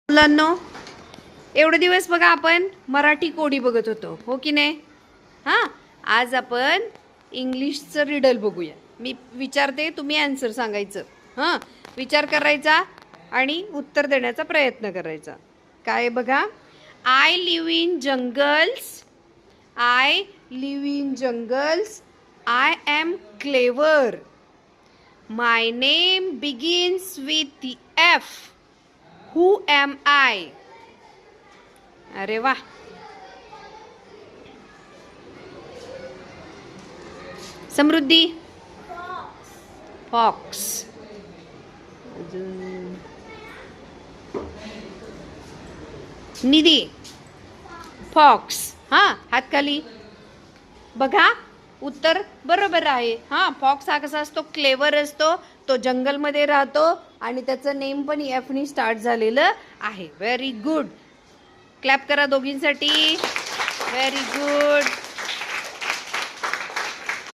मुलांनो, एवढे दिवस बघा आपण मराठी कोडी बघत होतो, हो की नाही? हां, आज आपण इंग्लिशचं रिडल बघूया. मी विचारते, तुम्ही आन्सर सांगायचं. हां, विचार करायचा आणि उत्तर देण्याचा प्रयत्न करायचा. काय बघा, I live in jungles, I live in jungles, I am clever, my name begins with F. Who am I? अरे वा. समृद्धी. फॉक्स. निधी. फॉक्स. हां, हात खाली. बघा, उत्तर बरोबर आहे. हां, फॉक्स हा कसा असतो? क्लेवर असतो. तो जंगलमध्ये राहतो आणि त्याचं नेम पण एफनी स्टार्ट झालेलं आहे. Very good. क्लॅप करा दोघींसाठी. Very good.